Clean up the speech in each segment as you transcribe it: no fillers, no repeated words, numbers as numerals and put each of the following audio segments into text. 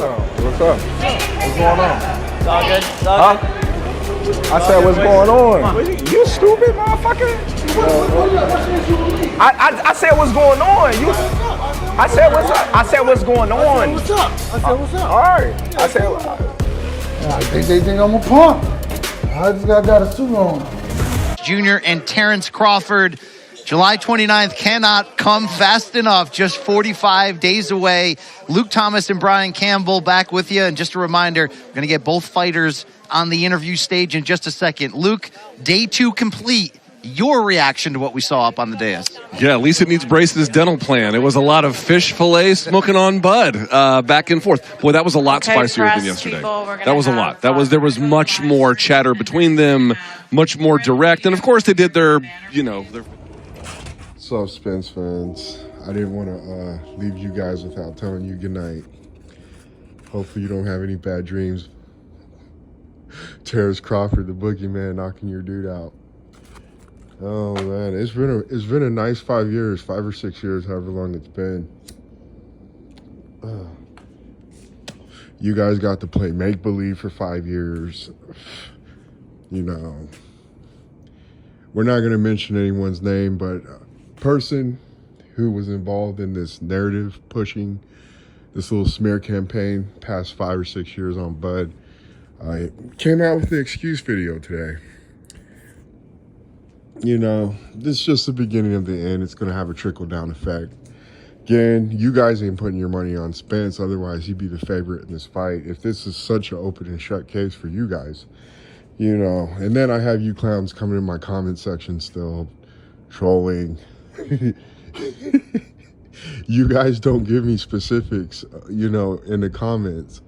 What's up? What's going on? It's all good. It's all good. I said, what's going on? You stupid motherfucker? I said, what's going on? I said, what's up? I said, what's going on? What's up? I said, what's up? All right. I said, I think they think I'm a punk. I just got a suit on. Jr. and Terrence Crawford. July 29th cannot come fast enough. Just 45 days away. Luke Thomas and Brian Campbell back with you. And just a reminder, we're going to get both fighters on the interview stage in just a second. Luke, day 2 complete. Your reaction to what we saw up on the dais? Yeah, at least it needs Brace's dental plan. It was a lot of fish fillet smoking on bud back and forth. Boy, that was a lot spicier than yesterday. That was a lot. There was much more chatter between them, much more direct. And of course they did their. What's up, Spence fans? I didn't want to leave you guys without telling you goodnight. Hopefully you don't have any bad dreams. Terrence Crawford, the boogeyman, knocking your dude out. Oh man, it's been a nice 5 years, 5 or 6 years, however long it's been. You guys got to play make-believe for 5 years. You know, we're not going to mention anyone's name, but person who was involved in this narrative pushing, this little smear campaign past 5 or 6 years on Bud, I came out with the excuse video today. You know, this is just the beginning of the end. It's going to have a trickle-down effect. Again, you guys ain't putting your money on Spence. Otherwise, he'd be the favorite in this fight. If this is such an open and shut case for you guys, you know. And then I have you clowns coming in my comment section still, trolling. You guys don't give me specifics, you know, in the comments.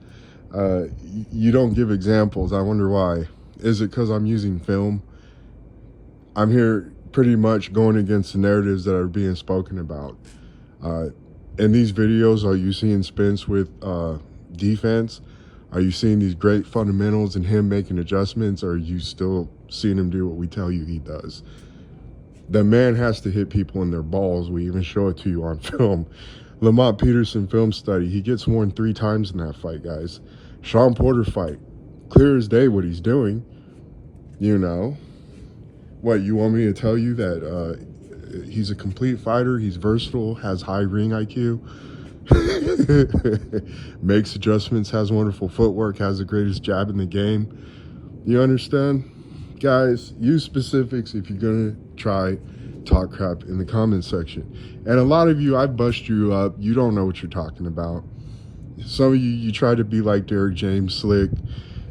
You don't give examples. I wonder why. Is it because I'm using film? I'm here pretty much going against the narratives that are being spoken about. In these videos, are you seeing Spence with defense? Are you seeing these great fundamentals and him making adjustments? Or are you still seeing him do what we tell you he does? The man has to hit people in their balls. We even show it to you on film. Lamont Peterson film study. He gets warned 3 times in that fight, guys. Sean Porter fight. Clear as day what he's doing. You know. What, you want me to tell you that he's a complete fighter, he's versatile, has high ring IQ, makes adjustments, has wonderful footwork, has the greatest jab in the game? You understand? Guys, use specifics if you're going to try talk crap in the comment section. And a lot of you, I bust you up. You don't know what you're talking about. Some of you try to be like Derek James, slick,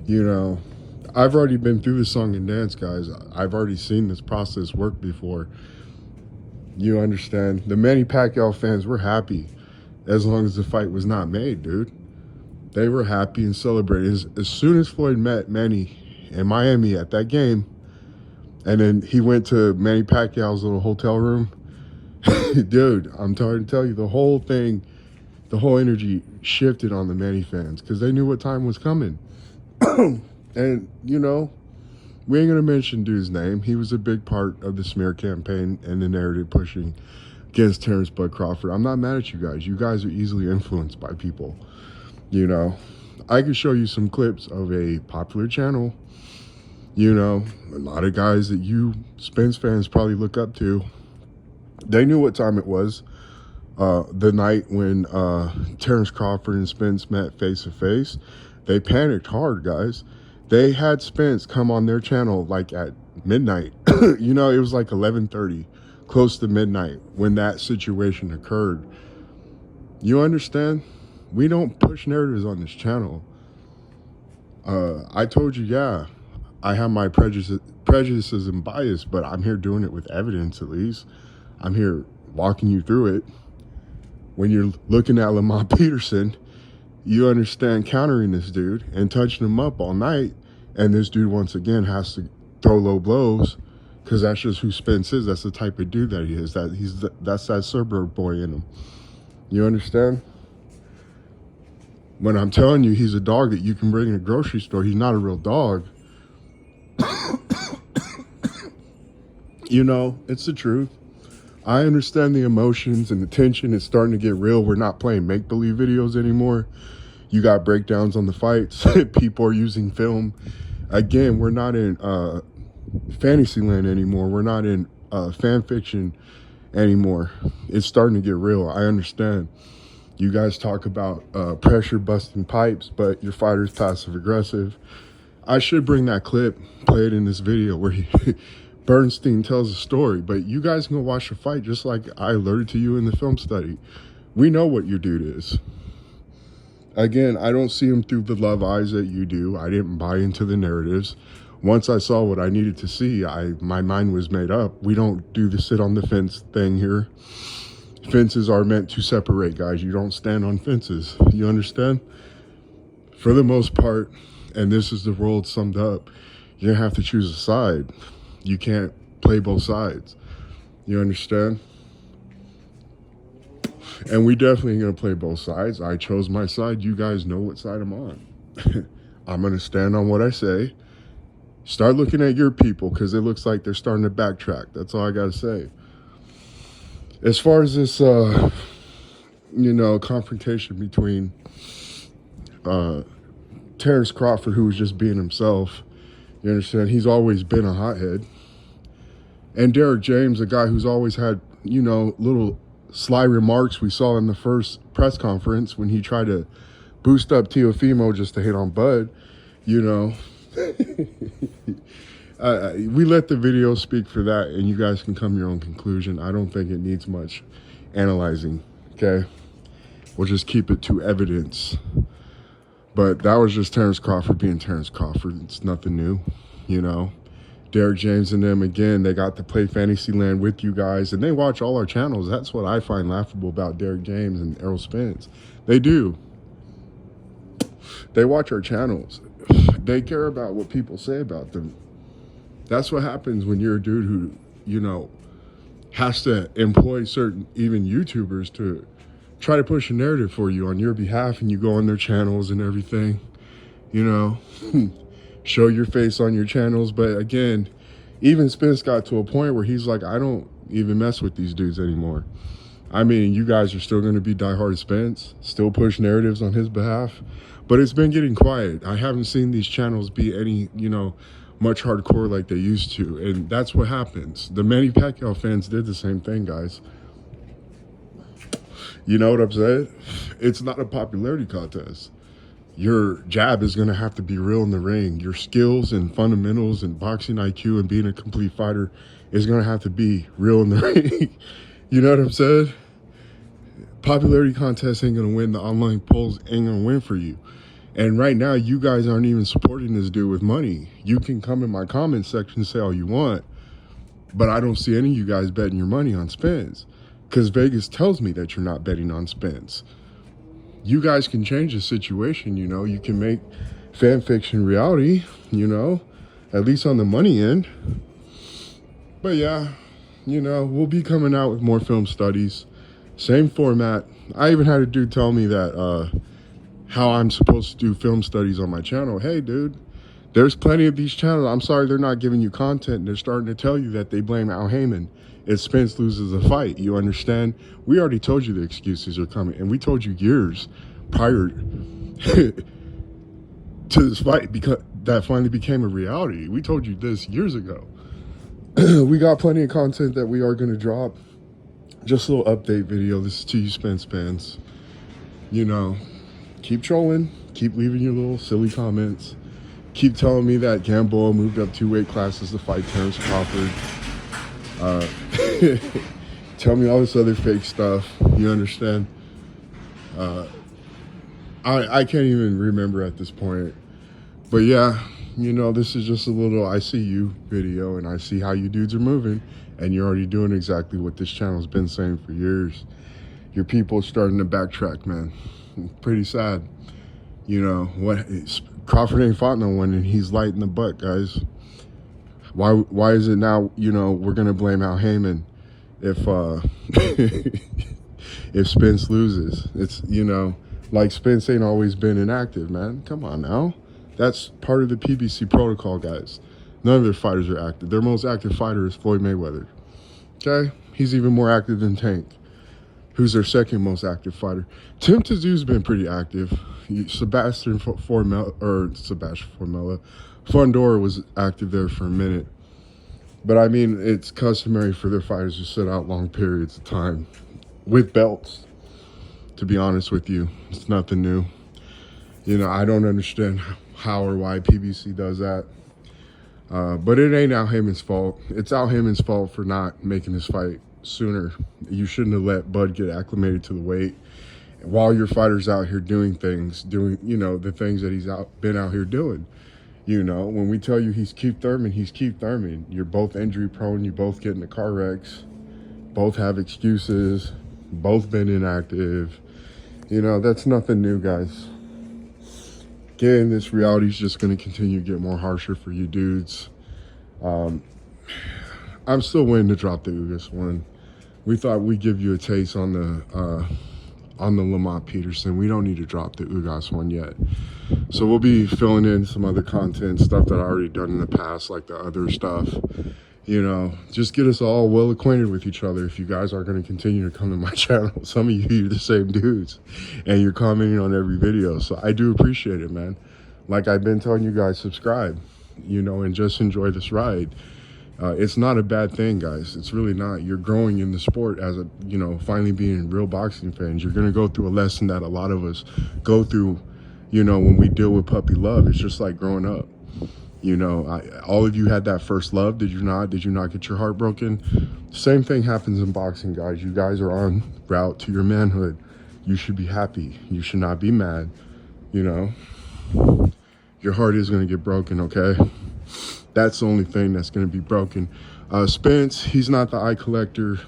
you know. I've already been through the song and dance, guys. I've already seen this process work before. You understand? The Manny Pacquiao fans were happy as long as the fight was not made, dude. They were happy and celebrated. As soon as Floyd met Manny in Miami at that game, and then he went to Manny Pacquiao's little hotel room, dude, I'm trying to tell you, the whole thing, the whole energy shifted on the Manny fans because they knew what time was coming. And, you know, we ain't going to mention dude's name. He was a big part of the smear campaign and the narrative pushing against Terrence Bud Crawford. I'm not mad at you guys. You guys are easily influenced by people. You know, I could show you some clips of a popular channel. You know, a lot of guys that you Spence fans probably look up to. They knew what time it was. The night when Terrence Crawford and Spence met face to face. They panicked hard, guys. They had Spence come on their channel like at midnight. You know, it was like 11:30, close to midnight when that situation occurred. You understand? We don't push narratives on this channel. I told you, yeah, I have my prejudices and bias, but I'm here doing it with evidence at least. I'm here walking you through it. When you're looking at Lamont Peterson, you understand countering this dude and touching him up all night. And this dude, once again, has to throw low blows because that's just who Spence is. That's the type of dude that he is. That's that suburb boy in him. You understand? When I'm telling you he's a dog that you can bring in a grocery store, he's not a real dog. You know, it's the truth. I understand the emotions and the tension is starting to get real. We're not playing make-believe videos anymore. You got breakdowns on the fights. People are using film. Again, we're not in Fantasyland anymore. We're not in fan fiction anymore. It's starting to get real. I understand. You guys talk about pressure busting pipes, but your fighter's passive aggressive. I should bring that clip, play it in this video where Bernstein tells a story, but you guys can go watch the fight just like I alerted to you in the film study. We know what your dude is. Again, I don't see him through the love eyes that you do. I didn't buy into the narratives. Once I saw what I needed to see, my mind was made up. We don't do the sit on the fence thing here. Fences are meant to separate, guys. You don't stand on fences. You understand? For the most part, and this is the world summed up, you're gonna have to choose a side. You can't play both sides. You understand? And we definitely gonna play both sides. I chose my side. You guys know what side I'm on. I'm gonna stand on what I say. Start looking at your people, because it looks like they're starting to backtrack. That's all I gotta say. As far as this, confrontation between Terrence Crawford, who was just being himself, you understand? He's always been a hothead. And Derek James, a guy who's always had, little sly remarks we saw in the first press conference when he tried to boost up Teofimo just to hit on Bud, we let the video speak for that, and you guys can come to your own conclusion. I don't think it needs much analyzing, okay? We'll just keep it to evidence. But that was just Terrence Crawford being Terrence Crawford. It's nothing new, Derek James and them, again, they got to play Fantasyland with you guys, and they watch all our channels. That's what I find laughable about Derek James and Errol Spence. They do. They watch our channels. They care about what people say about them. That's what happens when you're a dude who, has to employ certain, even YouTubers, to try to push a narrative for you on your behalf, and you go on their channels and everything, show your face on your channels. But again, even Spence got to a point where he's like, I don't even mess with these dudes anymore. I mean, you guys are still going to be diehard Spence, still push narratives on his behalf, but it's been getting quiet. I haven't seen these channels be any, much hardcore like they used to, and that's what happens. The Manny Pacquiao fans did the same thing, guys. You know what I'm saying? It's not a popularity contest. Your jab is going to have to be real in the ring. Your skills and fundamentals and boxing IQ and being a complete fighter is going to have to be real in the ring. You know what I'm saying? Popularity contest ain't going to win. The online polls ain't going to win for you. And right now, you guys aren't even supporting this dude with money. You can come in my comment section and say all you want, but I don't see any of you guys betting your money on Spence, because Vegas tells me that you're not betting on Spence. You guys can change the situation, you can make fan fiction reality, at least on the money end. But yeah, we'll be coming out with more film studies, same format. I even had a dude tell me that how I'm supposed to do film studies on my channel. Hey dude, there's plenty of these channels. I'm sorry they're not giving you content. They're starting to tell you that they blame Al Heyman if Spence loses a fight. You understand? We already told you the excuses are coming, and we told you years prior to this fight, because that finally became a reality. We told you this years ago. We got plenty of content that we are going to drop. Just a little update video. This is to you Spence fans. Keep trolling, keep leaving your little silly comments, keep telling me that Gamboa moved up 2 weight classes to fight Terrence Crawford. Tell me all this other fake stuff. You understand? I can't even remember at this point. But yeah, this is just a little I see you video, and I see how you dudes are moving, and you're already doing exactly what this channel's been saying for years. Your people are starting to backtrack, man. Pretty sad. Crawford ain't fought no one, and he's light in the butt, guys. Why is it now, we're going to blame Al Heyman if if Spence loses? It's, like Spence ain't always been inactive, man. Come on now. That's part of the PBC protocol, guys. None of their fighters are active. Their most active fighter is Floyd Mayweather. Okay? He's even more active than Tank. who's their second most active fighter. Tim Tszયુ's been pretty active. Sebastian Formella, Fundora was active there for a minute. But I mean, it's customary for their fighters to sit out long periods of time with belts. To be honest with you, it's nothing new. You know, I don't understand how or why PBC does that. But it ain't Al Heyman's fault. It's Al Heyman's fault for not making this fight sooner. You shouldn't have let Bud get acclimated to the weight while your fighter's out here doing, you know, the things that he's been out here doing. You know, when we tell you he's Keith Thurman, he's Keith Thurman. You're both injury prone. You both get into car wrecks. Both have excuses. Both been inactive. You know, that's nothing new, guys. Again, this reality is just going to continue to get more harsher for you dudes. I'm still waiting to drop the Ugas one. We thought we'd give you a taste on the Lamont Peterson. We don't need to drop the Ugas one yet. So we'll be filling in some other content, stuff that I already done in the past, like the other stuff. You know, just get us all well acquainted with each other if you guys are going to continue to come to my channel. Some of you are the same dudes, and you're commenting on every video. So I do appreciate it, man. Like I've been telling you guys, subscribe, you know, and just enjoy this ride. It's not a bad thing, guys. It's really not. You're growing in the sport as a, you know, finally being real boxing fans. You're going to go through a lesson that a lot of us go through, you know, when we deal with puppy love. It's just like growing up. You know, all of you had that first love. Did you not? Did you not get your heart broken? Same thing happens in boxing, guys. You guys are on route to your manhood. You should be happy. You should not be mad. You know, your heart is going to get broken, okay? That's the only thing that's going to be broken. Spence, he's not the eye collector.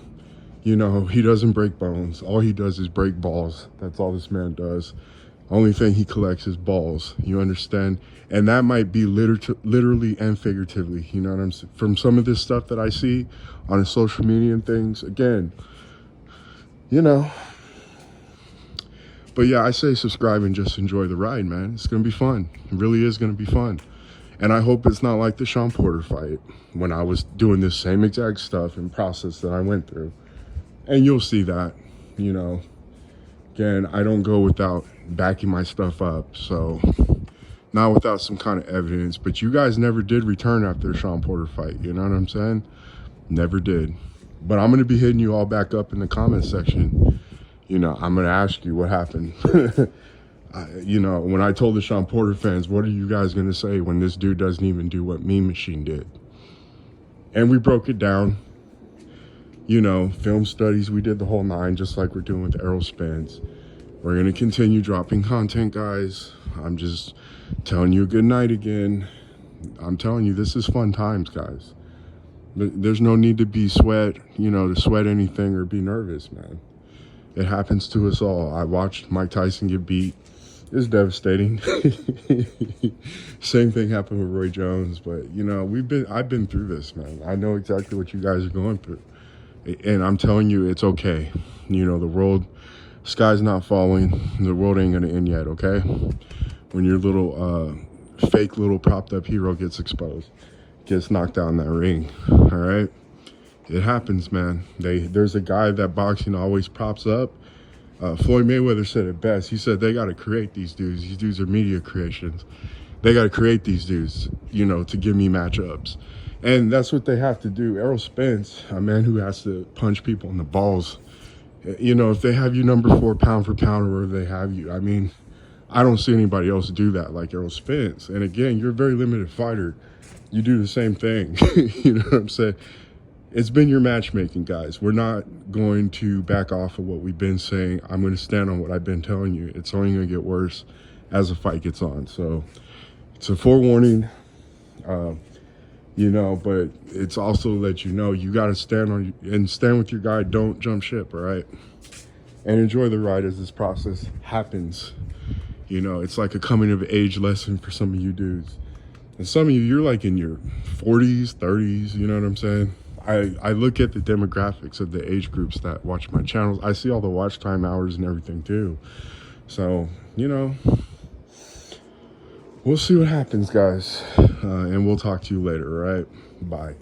You know, he doesn't break bones. All he does is break balls. That's all this man does. Only thing he collects is balls. You understand? And that might be literally and figuratively. You know what I'm saying? From some of this stuff that I see on the social media and things, again, you know. But yeah, I say subscribe and just enjoy the ride, man. It's going to be fun. It really is going to be fun. And I hope it's not like the Sean Porter fight when I was doing this same exact stuff and process that I went through. And you'll see that, you know. Again, I don't go without backing my stuff up. So, not without some kind of evidence. But you guys never did return after the Sean Porter fight. You know what I'm saying? Never did. But I'm going to be hitting you all back up in the comment section. You know, I'm going to ask you what happened. You know, when I told the Sean Porter fans, what are you guys going to say when this dude doesn't even do what Mean Machine did? And we broke it down. You know, film studies, we did the whole 9, just like we're doing with Errol Spence. We're going to continue dropping content, guys. I'm just telling you good night again. I'm telling you, this is fun times, guys. There's no need to be to sweat anything or be nervous, man. It happens to us all. I watched Mike Tyson get beat. It's devastating. Same thing happened with Roy Jones, but you know, I've been through this, man. I know exactly what you guys are going through. And I'm telling you, it's okay. You know, sky's not falling. The world ain't gonna end yet, okay? When your little fake little propped up hero gets exposed, gets knocked out in that ring, all right? It happens, man. There's a guy that boxing always props up. Floyd Mayweather said it best. He said they got to create these dudes. These dudes are media creations. They got to create these dudes, you know, to give me matchups. And that's what they have to do. Errol Spence, a man who has to punch people in the balls. You know, if they have you number 4 pound for pound or wherever they have you, I mean, I don't see anybody else do that like Errol Spence. And again, you're a very limited fighter. You do the same thing. You know what I'm saying? It's been your matchmaking, guys. We're not going to back off of what we've been saying. I'm going to stand on what I've been telling you. It's only going to get worse as the fight gets on. So it's a forewarning, you know, but it's also to let you know you got to stand with your guy. Don't jump ship, all right? And enjoy the ride as this process happens. You know, it's like a coming of age lesson for some of you dudes. And some of you, you're like in your 40s, 30s, you know what I'm saying? I look at the demographics of the age groups that watch my channels. I see all the watch time hours and everything too. So, you know, we'll see what happens, guys. And we'll talk to you later, all right? Bye.